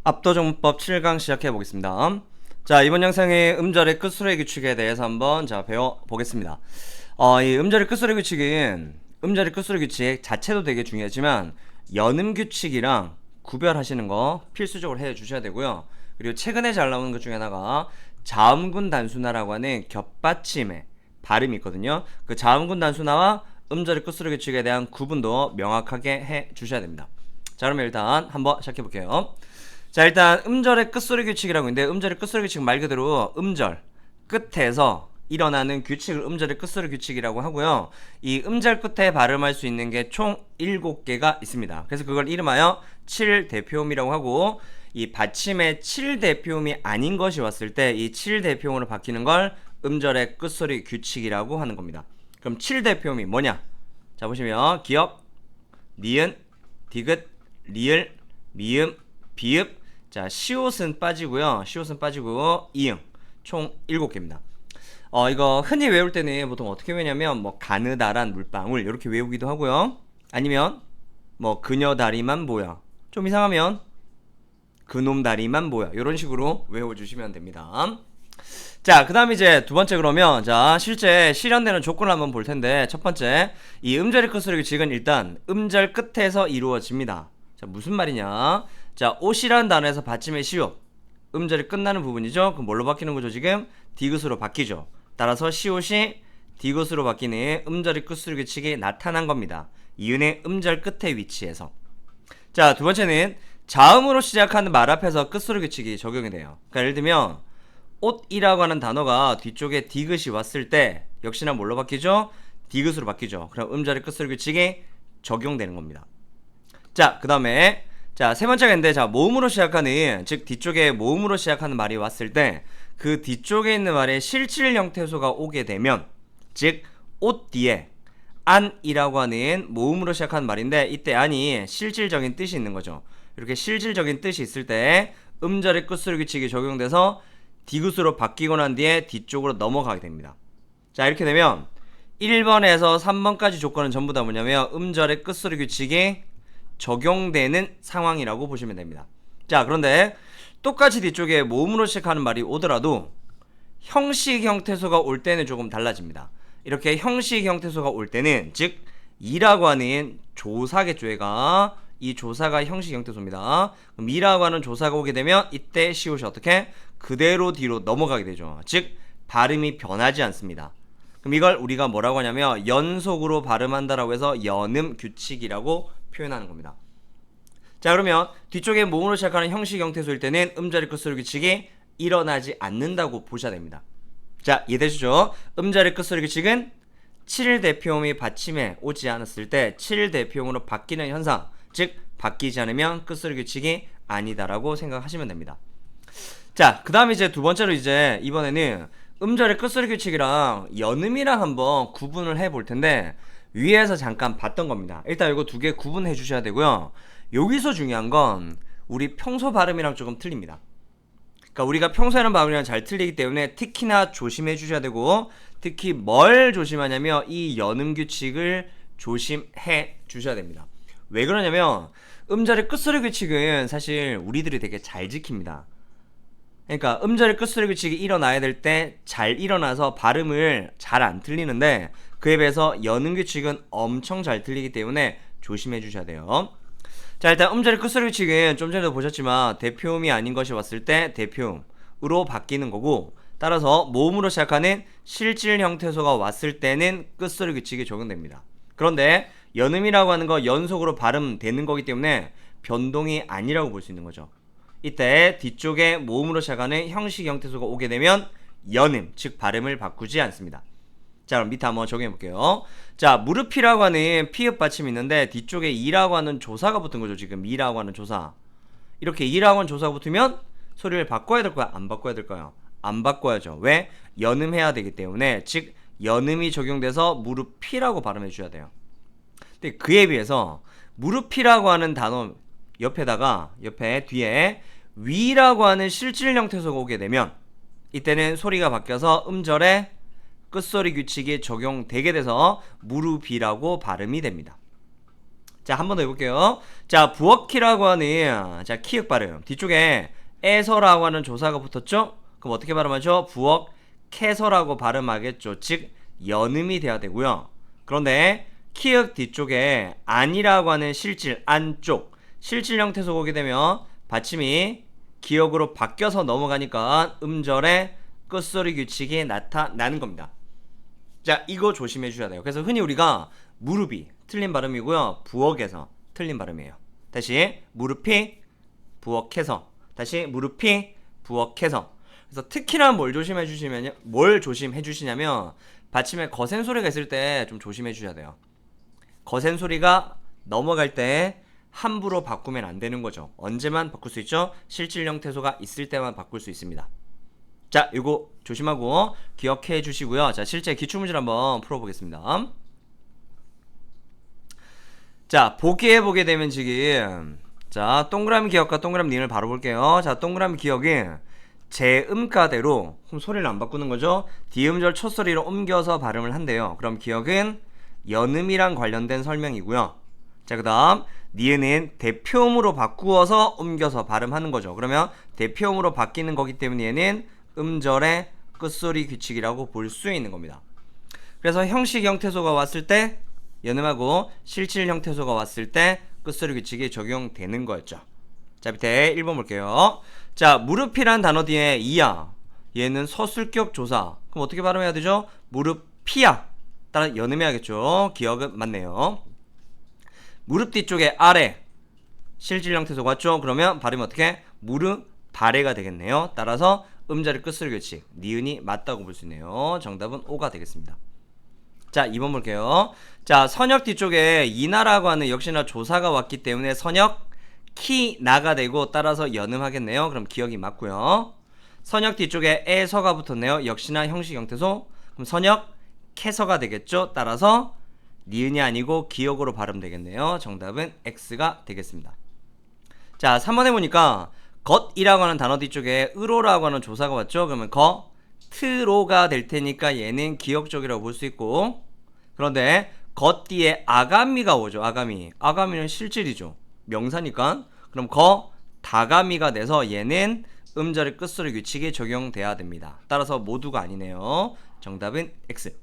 압도정법 7강 시작해 보겠습니다. 자, 이번 영상의 음절의 끝소리 규칙에 대해서 한번 배워보겠습니다. 이 음절의 끝소리 규칙은 음절의 끝소리 규칙 자체도 되게 중요하지만 연음 규칙이랑 구별하시는 거 필수적으로 해 주셔야 되고요. 그리고 최근에 잘 나오는 것 중에 하나가 자음군 단순화라고 하는 겹받침의 발음이 있거든요. 그 자음군 단순화와 음절의 끝소리 규칙에 대한 구분도 명확하게 해 주셔야 됩니다. 자, 그러면 일단 한번 시작해 볼게요. 자, 일단 음절의 끝소리 규칙이라고 있는데, 음절의 끝소리 규칙 말 그대로 음절 끝에서 일어나는 규칙을 음절의 끝소리 규칙이라고 하고요. 이 음절 끝에 발음할 수 있는 게 총 7개가 있습니다. 그래서 그걸 이름하여 7대표음이라고 하고, 이 받침의 7대표음이 아닌 것이 왔을 때 이 7대표음으로 바뀌는 걸 음절의 끝소리 규칙이라고 하는 겁니다. 그럼 7대표음이 뭐냐? 자, 보시면 기역, 니은, 디귿, 리을, 미음, 비읍, 자, 시옷은 빠지고요. 시옷은 빠지고 이응 총 7개입니다. 이거 흔히 외울 때는 보통 어떻게 외우냐면 뭐 가느다란 물방울 이렇게 외우기도 하고요. 아니면 뭐 그녀 다리만 보여. 좀 이상하면 그놈 다리만 보여. 이런 식으로 외워주시면 됩니다. 자, 그 다음 이제 두 번째 그러면 자, 실제 실현되는 조건을 한번 볼 텐데, 첫 번째 이 음절의 끝소리 규칙은 일단 음절 끝에서 이루어집니다. 자, 무슨 말이냐? 자, 옷이라는 단어에서 받침의 시옷 음절이 끝나는 부분이죠. 그럼 뭘로 바뀌는 거죠? 지금 디귿으로 바뀌죠. 따라서 시옷이 디귿으로 바뀌는 음절의 끝소리 규칙이 나타난 겁니다. 이은의 음절 끝의 위치에서. 자, 두 번째는 자음으로 시작하는 말 앞에서 끝소리 규칙이 적용이 돼요. 그러니까 예를 들면 옷이라고 하는 단어가 뒤쪽에 디귿이 왔을 때 역시나 뭘로 바뀌죠? 디귿으로 바뀌죠. 그럼 음절의 끝소리 규칙이 적용되는 겁니다. 자, 그 다음에 자, 세 번째가 있는데, 자, 모음으로 시작하는, 즉 뒤쪽에 모음으로 시작하는 말이 왔을 때 그 뒤쪽에 있는 말에 실질 형태소가 오게 되면, 즉 옷 뒤에 안이라고 하는 모음으로 시작하는 말인데, 이때 안이 실질적인 뜻이 있는 거죠. 이렇게 실질적인 뜻이 있을 때 음절의 끝소리 규칙이 적용돼서 디귿으로 바뀌고 난 뒤에 뒤쪽으로 넘어가게 됩니다. 자, 이렇게 되면 1번에서 3번까지 조건은 전부 다 뭐냐면 음절의 끝소리 규칙이 적용되는 상황이라고 보시면 됩니다. 자, 그런데 똑같이 뒤쪽에 모음으로 시작하는 말이 오더라도 형식 형태소가 올 때는 조금 달라집니다. 이렇게 형식 형태소가 올 때는, 즉 이라고 하는 조사겠죠. 얘가 이 조사가 형식 형태소입니다. 그럼 이라고 하는 조사가 오게 되면 이때 시옷이 어떻게? 그대로 뒤로 넘어가게 되죠. 즉 발음이 변하지 않습니다. 그럼 이걸 우리가 뭐라고 하냐면 연속으로 발음한다라고 해서 연음 규칙이라고 표현하는 겁니다. 자, 그러면 뒤쪽에 모음으로 시작하는 형식 형태소일 때는 음절의 끝소리 규칙이 일어나지 않는다고 보셔야 됩니다. 자, 이해되시죠? 음절의 끝소리 규칙은 7대표음이 받침에 오지 않았을 때 7대표음으로 바뀌는 현상, 즉 바뀌지 않으면 끝소리 규칙이 아니다라고 생각하시면 됩니다. 자, 그 다음에 이제 두 번째로 이제 이번에는 음절의 끝소리 규칙이랑 연음이랑 한번 구분을 해볼 텐데, 위에서 잠깐 봤던 겁니다. 일단 이거 두 개 구분해 주셔야 되고요. 여기서 중요한 건 우리 평소 발음이랑 조금 틀립니다. 그러니까 우리가 평소에 하는 발음이랑 잘 틀리기 때문에 특히나 조심해 주셔야 되고, 특히 뭘 조심하냐면 이 연음 규칙을 조심해 주셔야 됩니다. 왜 그러냐면 음절의 끝소리 규칙은 사실 우리들이 되게 잘 지킵니다. 그러니까 음절의 끝소리 규칙이 일어나야 될 때 잘 일어나서 발음을 잘 안 틀리는데, 그에 비해서 연음 규칙은 엄청 잘 틀리기 때문에 조심해 주셔야 돼요. 자, 일단 음절의 끝소리 규칙은 좀 전에도 보셨지만 대표음이 아닌 것이 왔을 때 대표음으로 바뀌는 거고, 따라서 모음으로 시작하는 실질 형태소가 왔을 때는 끝소리 규칙이 적용됩니다. 그런데 연음이라고 하는 거 연속으로 발음되는 거기 때문에 변동이 아니라고 볼 수 있는 거죠. 이때 뒤쪽에 모음으로 시작하는 형식 형태소가 오게 되면 연음, 즉 발음을 바꾸지 않습니다. 자, 그럼 밑에 한번 적용해 볼게요. 자, 무릎이라고 하는 피읍 받침이 있는데 뒤쪽에 이라고 하는 조사가 붙은 거죠. 지금 이라고 하는 조사. 이렇게 이라고 하는 조사가 붙으면 소리를 바꿔야 될까요? 안 바꿔야 될까요? 안 바꿔야죠. 왜? 연음해야 되기 때문에, 즉 연음이 적용돼서 무릎이라고 발음해 주셔야 돼요. 근데 그에 비해서 무릎이라고 하는 단어 옆에 뒤에 위라고 하는 실질 형태소가 오게 되면 이때는 소리가 바뀌어서 음절에 끝소리 규칙이 적용되게 돼서 무릎이라고 발음이 됩니다. 자, 한 번 더 해볼게요. 자, 부엌키라고 하는 자 키읔 발음 뒤쪽에 에서라고 하는 조사가 붙었죠? 그럼 어떻게 발음하죠? 부엌캐서라고 발음하겠죠. 즉 연음이 돼야 되고요. 그런데 키읔 뒤쪽에 안이라고 하는 실질 안쪽 실질 형태소 오게 되면 받침이 기역으로 바뀌어서 넘어가니까 음절의 끝소리 규칙이 나타나는 겁니다. 자, 이거 조심해 주셔야 돼요. 그래서 흔히 우리가 무릎이 틀린 발음이고요. 부엌에서 틀린 발음이에요. 다시 무릎이 부엌에서 다시 무릎이 부엌에서. 그래서 특히나 뭘 조심해 주시냐면 받침에 거센 소리가 있을 때 좀 조심해 주셔야 돼요. 거센 소리가 넘어갈 때 함부로 바꾸면 안 되는 거죠. 언제만 바꿀 수 있죠? 실질 형태소가 있을 때만 바꿀 수 있습니다. 자, 이거 조심하고 기억해 주시고요. 자, 실제 기출문제를 한번 풀어보겠습니다. 자, 보게 되면 지금 자, 동그라미 기억과 동그라미 니은을 바로 볼게요. 자, 동그라미 기억이 제 음가대로 그럼 소리를 안 바꾸는 거죠. 디음절 첫소리로 옮겨서 발음을 한대요. 그럼 기억은 연음이랑 관련된 설명이고요. 자, 그 다음 니은은 대표음으로 바꾸어서 옮겨서 발음하는 거죠. 그러면 대표음으로 바뀌는 거기 때문에 얘는 음절의 끝소리 규칙이라고 볼 수 있는 겁니다. 그래서 형식 형태소가 왔을 때 연음하고 실질 형태소가 왔을 때 끝소리 규칙이 적용되는 거였죠. 자, 밑에 1번 볼게요. 자, 무릎이란 단어 뒤에 이야 얘는 서술격 조사. 그럼 어떻게 발음해야 되죠? 무릎피야 따라 연음해야겠죠. 기억은 맞네요. 무릎 뒤쪽에 아래 실질 형태소 왔죠? 그러면 발음이 어떻게? 무릎 발해가 되겠네요. 따라서 음절의 끝소리 규칙 니은이 맞다고 볼 수 있네요. 정답은 5가 되겠습니다. 자, 2번 볼게요. 자, 선역 뒤쪽에 이나라고 하는 역시나 조사가 왔기 때문에 선역 키나가 되고 따라서 연음하겠네요. 그럼 기억이 맞고요. 선역 뒤쪽에 에서가 붙었네요. 역시나 형식 형태소. 그럼 선역 캐서가 되겠죠. 따라서 니은이 아니고 기억으로 발음되겠네요. 정답은 X가 되겠습니다. 자, 3번에 보니까 겉이라고 하는 단어 뒤쪽에 으로라고 하는 조사가 왔죠. 그러면 겉으로가 될 테니까 얘는 기억 쪽이라고 볼 수 있고, 그런데 겉 뒤에 아가미가 오죠. 아가미는 실질이죠. 명사니까. 그럼 다가미가 돼서 얘는 음절의 끝소리 규칙이 적용돼야 됩니다. 따라서 모두가 아니네요. 정답은 X.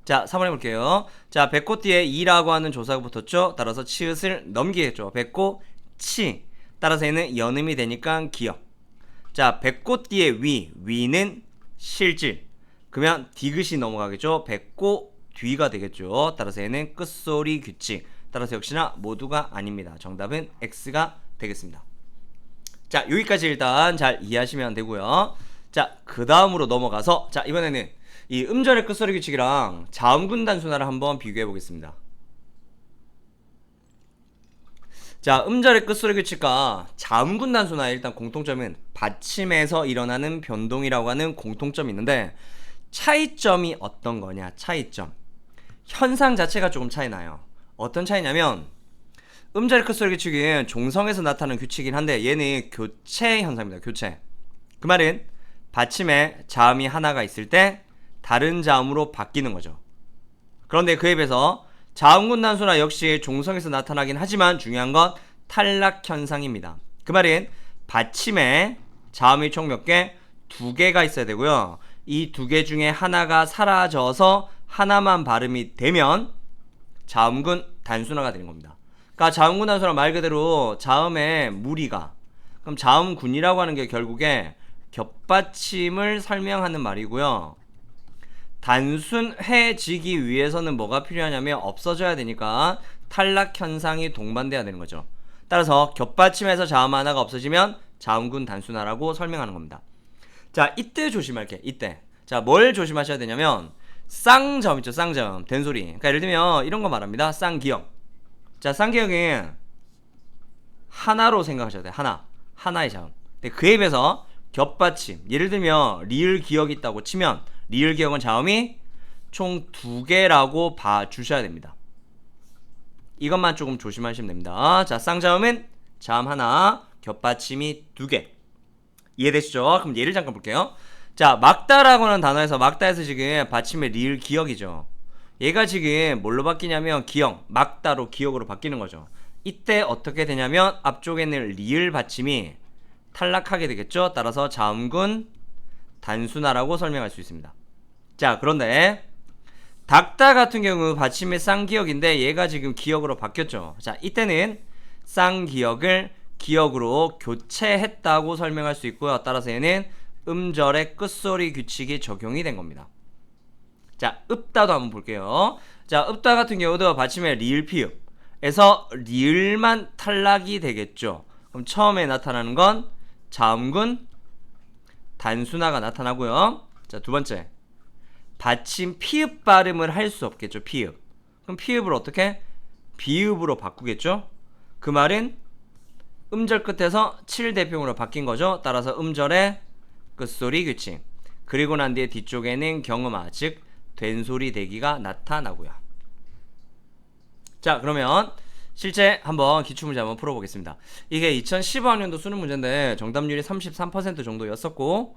자, 3번 해볼게요. 자, 배꼽 뒤에 이라고 하는 조사가 붙었죠. 따라서 치읓을 넘기겠죠. 배꼽 치. 따라서 얘는 연음이 되니까 기억. 자, 배꼽 뒤에 위는 실질. 그러면 디귿이 넘어가겠죠. 배꼽 뒤가 되겠죠. 따라서 얘는 끝소리 규칙. 따라서 역시나 모두가 아닙니다. 정답은 X가 되겠습니다. 자, 여기까지 일단 잘 이해하시면 되고요. 자, 그 다음으로 넘어가서 자, 이번에는 이 음절의 끝소리 규칙이랑 자음군 단순화를 한번 비교해 보겠습니다. 자, 음절의 끝소리 규칙과 자음군 단순화의 일단 공통점은 받침에서 일어나는 변동이라고 하는 공통점이 있는데, 차이점이 어떤 거냐? 차이점. 현상 자체가 조금 차이 나요. 어떤 차이냐면 음절의 끝소리 규칙은 종성에서 나타나는 규칙이긴 한데 얘는 교체 현상입니다. 교체. 그 말은 받침에 자음이 하나가 있을 때 다른 자음으로 바뀌는 거죠. 그런데 그에 비해서 자음군 단순화 역시 종성에서 나타나긴 하지만 중요한 건 탈락 현상입니다. 그 말은 받침에 자음이 총 몇 개? 2개가 있어야 되고요. 이 2개 중에 하나가 사라져서 하나만 발음이 되면 자음군 단순화가 되는 겁니다. 그러니까 자음군 단순화 말 그대로 자음의 무리가, 그럼 자음군이라고 하는 게 결국에 겹받침을 설명하는 말이고요. 단순해지기 위해서는 뭐가 필요하냐면 없어져야 되니까 탈락 현상이 동반돼야 되는 거죠. 따라서 겹받침에서 자음 하나가 없어지면 자음군 단순화라고 설명하는 겁니다. 자, 이때 조심할 게 이때. 자, 뭘 조심하셔야 되냐면 쌍자음 있죠. 쌍자음 된소리. 그러니까 예를 들면 이런 거 말합니다. 쌍기역. 자, 쌍기역은 하나로 생각하셔야 돼요. 하나의 자음. 근데 그에 비해서 겹받침, 예를 들면 리을 기역이 있다고 치면 리을 기역은 자음이 총 2개라고 봐주셔야 됩니다. 이것만 조금 조심하시면 됩니다. 자, 쌍자음은 자음 하나, 겹받침이 2개. 이해되시죠? 그럼 예를 잠깐 볼게요. 자, 막다라고 하는 단어에서 막다에서 지금 받침의 리을 기역이죠. 얘가 지금 뭘로 바뀌냐면 기역, 막다로 기역으로 바뀌는 거죠. 이때 어떻게 되냐면 앞쪽에 있는 리을 받침이 탈락하게 되겠죠. 따라서 자음군 단순화라고 설명할 수 있습니다. 자, 그런데 닭다 같은 경우 받침의 쌍기역인데 얘가 지금 기역으로 바뀌었죠. 자, 이때는 쌍기역을 기역으로 교체했다고 설명할 수 있고요. 따라서 얘는 음절의 끝소리 규칙이 적용이 된 겁니다. 자, 읍다도 한번 볼게요. 자, 읍다 같은 경우도 받침의 리을 피읍에서 리을만 탈락이 되겠죠. 그럼 처음에 나타나는 건 자음군 단순화가 나타나고요. 자, 두 번째, 받침 피읍 발음을 할 수 없겠죠. 피읍. 그럼 피읍을 어떻게? 비읍으로 바꾸겠죠. 그 말은 음절 끝에서 7대평으로 바뀐 거죠. 따라서 음절의 끝소리 규칙. 그리고 난 뒤에 뒤쪽에는 경음화, 즉 된소리 대기가 나타나고요. 자, 그러면 실제 한번 기출문제 한번 풀어보겠습니다. 이게 2015학년도 수능 문제인데 정답률이 33% 정도였었고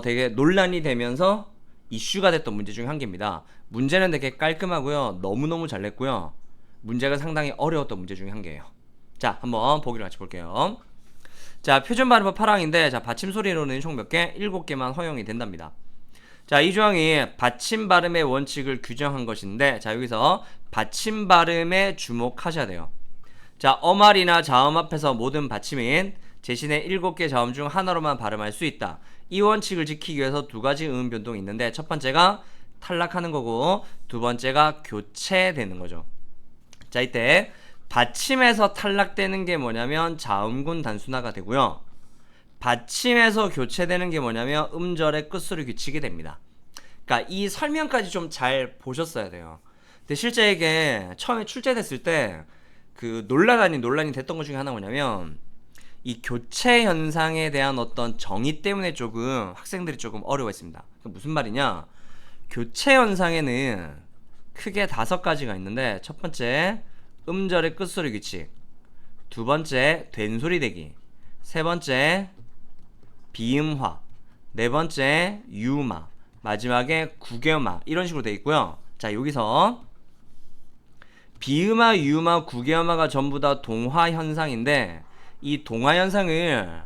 되게 논란이 되면서 이슈가 됐던 문제 중 한 개입니다. 문제는 되게 깔끔하고요. 너무너무 잘 냈고요. 문제가 상당히 어려웠던 문제 중에 한 개예요. 자, 한번 보기를 같이 볼게요. 자, 표준 발음법 8항인데 자, 받침 소리로는 총 몇 개? 7개만 허용이 된답니다. 자, 이 조항이 받침 발음의 원칙을 규정한 것인데 자, 여기서 받침 발음에 주목하셔야 돼요. 자, 어말이나 자음 앞에서 모든 받침인 대신에 7개 자음 중 하나로만 발음할 수 있다. 이 원칙을 지키기 위해서 두 가지 음 변동이 있는데 첫 번째가 탈락하는 거고 두 번째가 교체되는 거죠. 자, 이때 받침에서 탈락되는 게 뭐냐면 자음군 단순화가 되고요. 받침에서 교체되는 게 뭐냐면 음절의 끝소리 규칙이 됩니다. 그러니까 이 설명까지 좀 잘 보셨어야 돼요. 근데 실제 이게 처음에 출제됐을 때 그 논란이 됐던 것 중에 하나 뭐냐면 이 교체 현상에 대한 어떤 정의 때문에 조금 학생들이 조금 어려워했습니다. 무슨 말이냐? 교체 현상에는 크게 5가지가 있는데 첫 번째 음절의 끝소리 규칙, 두 번째 된소리 대기, 세 번째 비음화, 네 번째 유마, 마지막에 구개음화 이런 식으로 되어 있고요. 자, 여기서 비음화, 유마, 구개음화가 전부 다 동화 현상인데 이 동화 현상을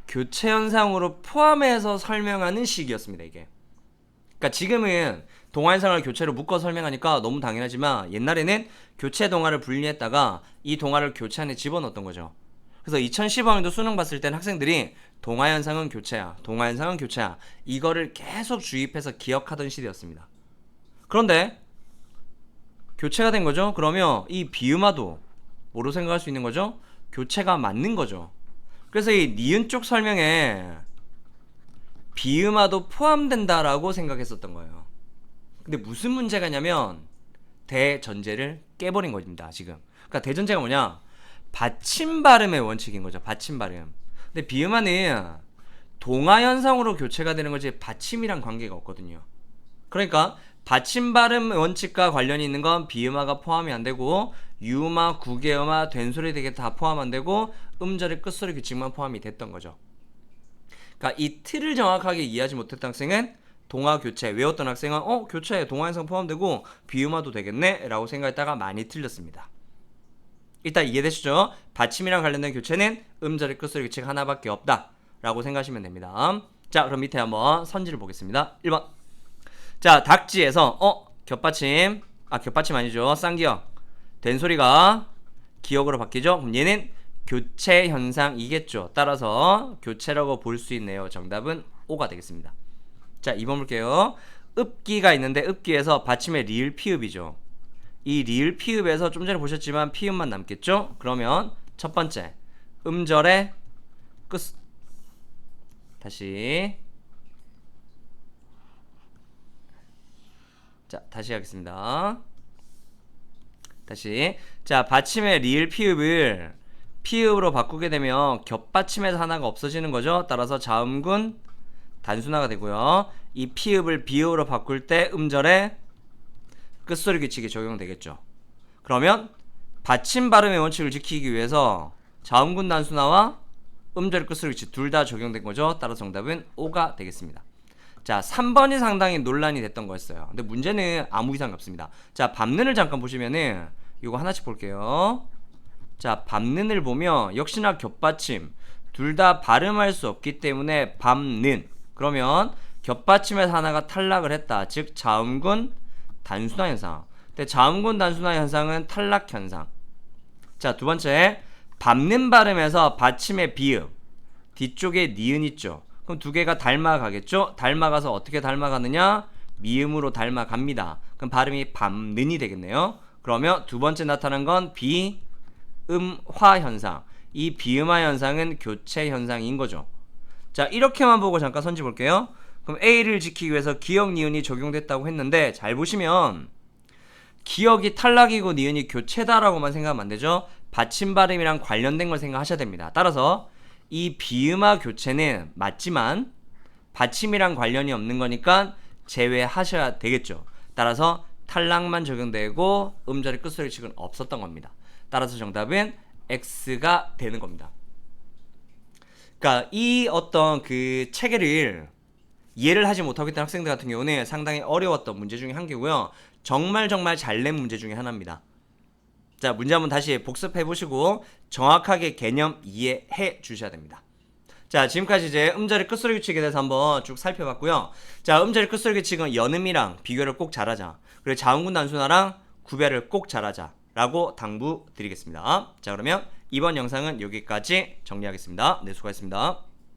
교체 현상으로 포함해서 설명하는 식이었습니다. 이게. 그러니까 지금은 동화 현상을 교체로 묶어 설명하니까 너무 당연하지만 옛날에는 교체 동화를 분리했다가 이 동화를 교체 안에 집어넣었던 거죠. 그래서 2015학년도 수능 봤을 땐 학생들이 동화 현상은 교체야, 동화 현상은 교체야 이거를 계속 주입해서 기억하던 시대였습니다. 그런데 교체가 된 거죠. 그러면 이 비음화도 뭐로 생각할 수 있는 거죠? 교체가 맞는 거죠. 그래서 이 니은 쪽 설명에 비음화도 포함된다라고 생각했었던 거예요. 근데 무슨 문제가 있냐면 대전제를 깨버린 겁니다. 지금. 그러니까 대전제가 뭐냐? 받침 발음의 원칙인 거죠. 받침 발음. 근데 비음화는 동화 현상으로 교체가 되는 거지 받침이랑 관계가 없거든요. 그러니까 받침 발음 원칙과 관련이 있는 건 비음화가 포함이 안 되고 유음화, 구개음화, 된소리 되게 다 포함 안 되고 음절의 끝소리 규칙만 포함이 됐던 거죠. 그러니까 이 틀을 정확하게 이해하지 못했던 학생은 동화 교체 외웠던 학생은 교체에 동화 현상 포함되고 비음화도 되겠네 라고 생각했다가 많이 틀렸습니다. 일단 이해되시죠? 받침이랑 관련된 교체는 음절의 끝소리 규칙 하나밖에 없다 라고 생각하시면 됩니다. 자, 그럼 밑에 한번 선지를 보겠습니다. 1번. 자, 닥지에서 겹받침 아니죠. 쌍기역 된소리가 기역으로 바뀌죠. 그럼 얘는 교체 현상이겠죠. 따라서 교체라고 볼 수 있네요. 정답은 5가 되겠습니다. 자, 2번 볼게요. 읍기가 있는데 읍기에서 받침의 리을 피읍이죠. 이 리을 피읍에서 좀 전에 보셨지만 피읍만 남겠죠. 그러면 첫 번째 음절의 끝 다시 하겠습니다. 자, 받침의 리을 피읍을 피읍으로 바꾸게 되면 겹받침에서 하나가 없어지는 거죠. 따라서 자음군 단순화가 되고요. 이 피읍을 비읍으로 바꿀 때 음절의 끝소리 규칙이 적용되겠죠. 그러면 받침 발음의 원칙을 지키기 위해서 자음군 단순화와 음절의 끝소리 규칙 둘 다 적용된 거죠. 따라서 정답은 5가 되겠습니다. 자, 3번이 상당히 논란이 됐던 거였어요. 근데 문제는 아무 이상이 없습니다. 자, 밤는을 잠깐 보시면은 이거 하나씩 볼게요. 자, 밤는을 보면 역시나 겹받침 둘 다 발음할 수 없기 때문에 밤는. 그러면 겹받침에서 하나가 탈락을 했다. 즉 자음군 단순화 현상. 근데 자음군 단순화 현상은 탈락 현상. 자, 두 번째, 밟는 발음에서 받침의 비음 뒤쪽에 니은 있죠. 그럼 두 개가 닮아가겠죠. 닮아가서 어떻게 닮아가느냐, 미음으로 닮아갑니다. 그럼 발음이 밟는이 되겠네요. 그러면 두 번째 나타난 건 비음화 현상. 이 비음화 현상은 교체 현상인 거죠. 자, 이렇게만 보고 잠깐 선지 볼게요. 그럼 A를 지키기 위해서 기역 니은이 적용됐다고 했는데, 잘 보시면 기역이 탈락이고 니은이 교체다라고만 생각하면 안 되죠. 받침 발음이랑 관련된 걸 생각하셔야 됩니다. 따라서 이 비음화 교체는 맞지만 받침이랑 관련이 없는 거니까 제외하셔야 되겠죠. 따라서 탈락만 적용되고 음절의 끝소리 측은 없었던 겁니다. 따라서 정답은 X가 되는 겁니다. 그러니까 이 어떤 그 체계를 이해를 하지 못하고 있던 학생들 같은 경우는 상당히 어려웠던 문제 중에 한 개고요. 정말 잘 낸 문제 중에 하나입니다. 자, 문제 한번 다시 복습해 보시고 정확하게 개념 이해해 주셔야 됩니다. 자, 지금까지 이제 음절의 끝소리 규칙에 대해서 한번 쭉 살펴봤고요. 자, 음절의 끝소리 규칙은 연음이랑 비교를 꼭 잘하자. 그리고 자음군 단순화랑 구별을 꼭 잘하자 라고 당부드리겠습니다. 자, 그러면 이번 영상은 여기까지 정리하겠습니다. 네, 수고하셨습니다.